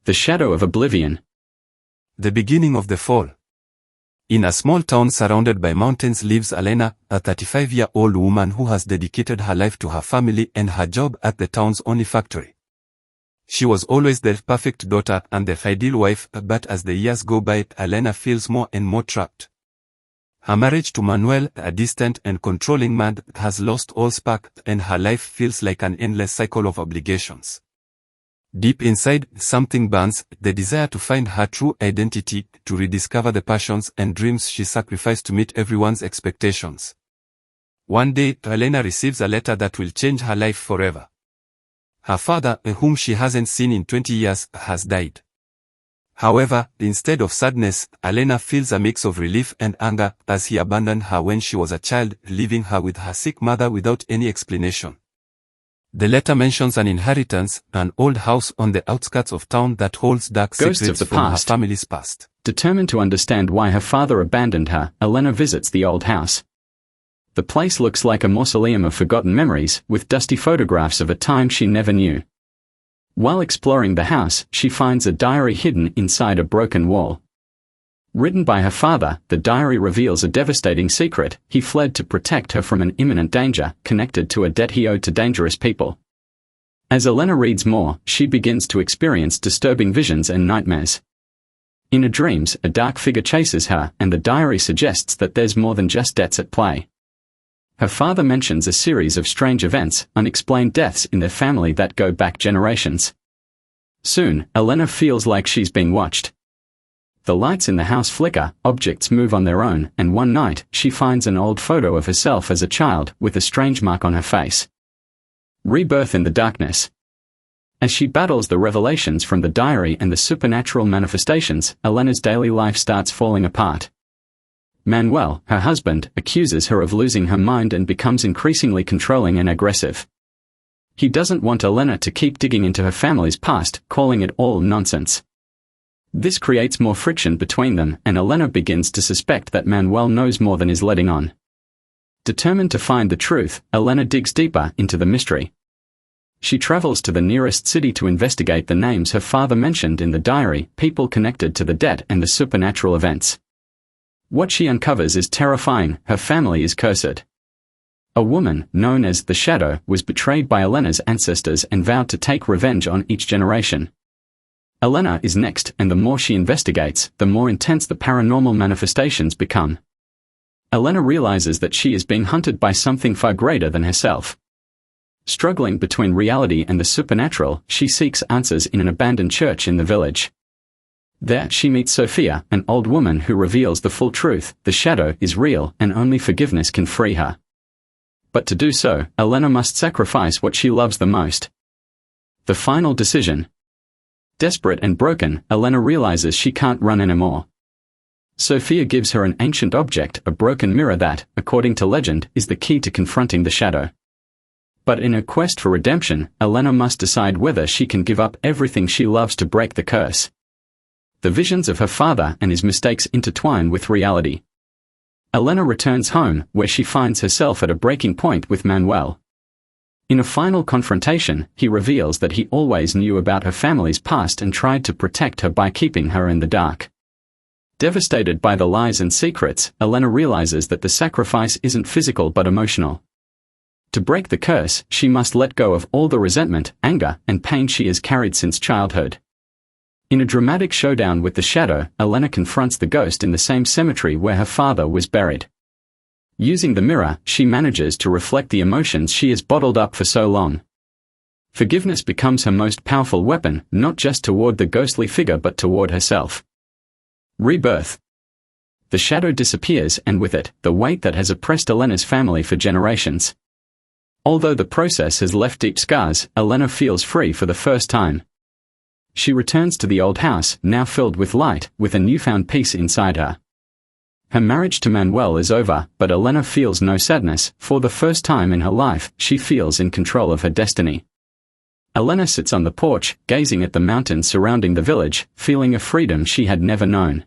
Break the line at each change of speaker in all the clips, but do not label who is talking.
The shadow of oblivion.
The beginning of the fall. In a small town surrounded by mountains lives Elena, a 35-year-old woman who has dedicated her life to her family and her job at the town's only factory. She was always the perfect daughter and the ideal wife, but as the years go by, Elena feels more and more trapped. Her marriage to Manuel, a distant and controlling man, has lost all spark, and her life feels like an endless cycle of obligations. Deep inside, something burns, the desire to find her true identity, to rediscover the passions and dreams she sacrificed to meet everyone's expectations. One day, Elena receives a letter that will change her life forever. Her father, whom she hasn't seen in 20 years, has died. However, instead of sadness, Elena feels a mix of relief and anger, as he abandoned her when she was a child, leaving her with her sick mother without any explanation. The letter mentions an inheritance, an old house on the outskirts of town that holds dark secrets from her family's past.
Determined to understand why her father abandoned her, Elena visits the old house. The place looks like a mausoleum of forgotten memories, with dusty photographs of a time she never knew. While exploring the house, she finds a diary hidden inside a broken wall. Written by her father, the diary reveals a devastating secret: he fled to protect her from an imminent danger, connected to a debt he owed to dangerous people. As Elena reads more, she begins to experience disturbing visions and nightmares. In her dreams, a dark figure chases her, and the diary suggests that there's more than just debts at play. Her father mentions a series of strange events, unexplained deaths in their family that go back generations. Soon, Elena feels like she's being watched. The lights in the house flicker, objects move on their own, and one night, she finds an old photo of herself as a child, with a strange mark on her face. Rebirth in the darkness. As she battles the revelations from the diary and the supernatural manifestations, Elena's daily life starts falling apart. Manuel, her husband, accuses her of losing her mind and becomes increasingly controlling and aggressive. He doesn't want Elena to keep digging into her family's past, calling it all nonsense. This creates more friction between them, and Elena begins to suspect that Manuel knows more than is letting on. Determined to find the truth, Elena digs deeper into the mystery. She travels to the nearest city to investigate the names her father mentioned in the diary, people connected to the debt and the supernatural events. What she uncovers is terrifying: her family is cursed. A woman, known as the Shadow, was betrayed by Elena's ancestors and vowed to take revenge on each generation. Elena is next, and the more she investigates, the more intense the paranormal manifestations become. Elena realizes that she is being hunted by something far greater than herself. Struggling between reality and the supernatural, she seeks answers in an abandoned church in the village. There she meets Sophia, an old woman who reveals the full truth: the shadow is real, and only forgiveness can free her. But to do so, Elena must sacrifice what she loves the most. The final decision. Desperate and broken, Elena realizes she can't run anymore. Sophia gives her an ancient object, a broken mirror that, according to legend, is the key to confronting the shadow. But in her quest for redemption, Elena must decide whether she can give up everything she loves to break the curse. The visions of her father and his mistakes intertwine with reality. Elena returns home, where she finds herself at a breaking point with Manuel. In a final confrontation, he reveals that he always knew about her family's past and tried to protect her by keeping her in the dark. Devastated by the lies and secrets, Elena realizes that the sacrifice isn't physical but emotional. To break the curse, she must let go of all the resentment, anger, and pain she has carried since childhood. In a dramatic showdown with the shadow, Elena confronts the ghost in the same cemetery where her father was buried. Using the mirror, she manages to reflect the emotions she has bottled up for so long. Forgiveness becomes her most powerful weapon, not just toward the ghostly figure but toward herself. Rebirth. The shadow disappears, and with it, the weight that has oppressed Elena's family for generations. Although the process has left deep scars, Elena feels free for the first time. She returns to the old house, now filled with light, with a newfound peace inside her. Her marriage to Manuel is over, but Elena feels no sadness. For the first time in her life, she feels in control of her destiny. Elena sits on the porch, gazing at the mountains surrounding the village, feeling a freedom she had never known.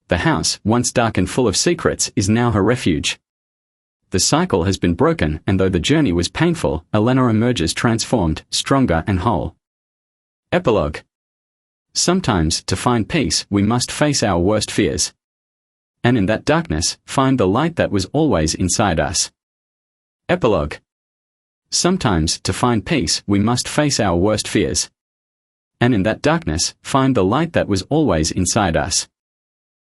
The house, once dark and full of secrets, is now her refuge. The cycle has been broken, and though the journey was painful, Elena emerges transformed, stronger and whole. Epilogue. Sometimes, to find peace, we must face our worst fears. And in that darkness, find the light that was always inside us. Epilogue. Sometimes, to find peace, we must face our worst fears. And in that darkness, find the light that was always inside us.